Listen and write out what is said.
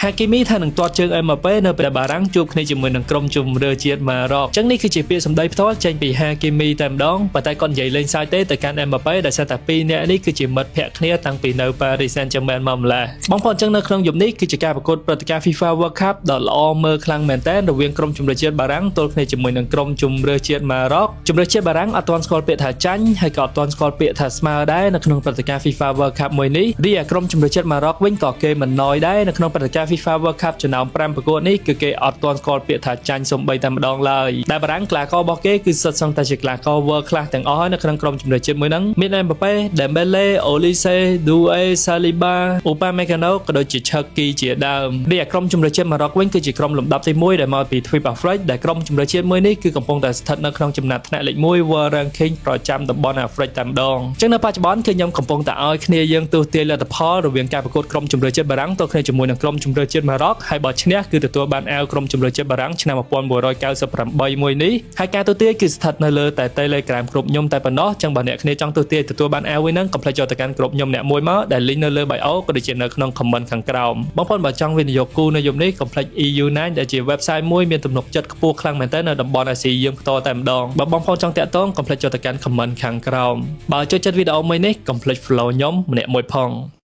Hakimi ថានឹងទាត់ជើង Mbappe នៅពេលបារាំងជួបគ្នាជាមួយនឹងក្រុមជម្រើសជាតិម៉ារ៉ុកអញ្ចឹងនេះគឺជាពាក្យសម្ដីផ្ទាល់ចេញពី Hakimi តែម្ដងប៉ុន្តែគាត់និយាយលេងសើចទេទៅកាន់ Mbappe ដែលសារតែពីរនាក់នេះគឺជាមិត្តភក្តិគ្នាតាំងពីនៅ Paris Saint-Germain មកម្ល៉េះបងប្អូនអញ្ចឹងនៅក្នុងយប់នេះគឺជាការប្រកួតព្រឹត្តិការណ៍ FIFA World Cup ដ៏ល្អមើលខ្លាំងមែនទែនរវាងក្រុមជម្រើសជាតិបារាំងទល់គ្នាជាមួយនឹងក្រុមជម្រើសជាតិម៉ារ៉ុកជម្រើសជាតិបារាំងអត់ទាន់ស្គាល់ពាក្យថាចាញ់ហើយក៏អត់ទាន់ស្គាល់ពាក្យថាស្មើដែរនៅក្នុងព្រឹត្តិការណ៍ FIFA World Cup មួយនេះរីឯក្រុមជម្រើសជាតិម៉ារ៉ុកវិញក៏គេមិនណយដែរនៅក្នុងព្រឹត្តិការណ៍ FIFA World Cup ចំណោម5ប្រកួតនេះគឺគេអត់ទាន់ស្គាល់ពាក្យថាចាញ់សំបីតែម្ដងឡើយដែលបារាំងកីឡាកររបស់គេគឺសុទ្ធសឹងតែជាកីឡាករ World Class ទាំងអស់ហើយនៅក្នុងក្រុមជម្រើសជាតិមួយហ្នឹងមាន Mbappe, Dembele, Olise, Doué, Saliba, Upamecano ក៏ដូចជា Cherki ជាដើមរីឯក្រុមជម្រើសជាតិម៉ារ៉ុកវិញគឺជាក្រុមលំដាប់ទី1ដែលមកពីទ្វីបអាហ្វ្រិកដែលក្រុមជម្រើសជាតិមួយនេះគឺកំពុងតែស្ថិតនៅក្នុងចំណាត់ថ្នាក់លេខ1 World Ranking ប្រចាំតំបន់អាហ្វ្រិកតែម្ដងអញ្ចឹងនៅបច្ចុប្បន្នគឺខ្ញុំកំពុងតែឲ្យគ្នាយើងទស្សន៍ទាយលទ្ធផលរវាងការប្រកួតក្រុមជម្រើសជាតិបារាំងទល់គ្នាជាមួយនឹងក្រុមជម្រើសជាតិម៉ារ៉ុកហើយបើឈ្នះគឺទទួលបានអាវក្រុមជម្រើសជាតិបារាំងឆ្នាំ1998មួយនេះហើយការទស្សន៍ទាយគឺស្ថិតនៅលើតែ Telegram ក្រុមខ្ញុំតែប៉ុណ្ណោះអញ្ចឹងបើអ្នកគ្នាចង់ទស្សន៍ទាយទទួលបានអាវវិញហ្នឹងកុំភ្លេចចូលទៅកាន់ក្រុមខ្ញុំអ្នកមួយមកដែល link នៅលើ bio ក៏ដូចជានៅក្នុង comment ខាងក្រោមបងប្អូនបើចង់វិនិយោគគូនៅយប់នេះកុំភ្លេច EU9 ដែលជា website មួយមានទំនុកចិត្តខ្ពស់ខ្លាំងមែនទែននៅតំបន់អាស៊ីយើងផ្ទាល់តែម្ដងបើបងប្អូនចង់តាក់ទងកុំភ្លេចចូលទៅកាន់ comment ខាងក្រោមបើចូលចិត្តវីដេអូមួយនេះកុំភ្លេច follow ខ្ញុំម្នាក់មួយផង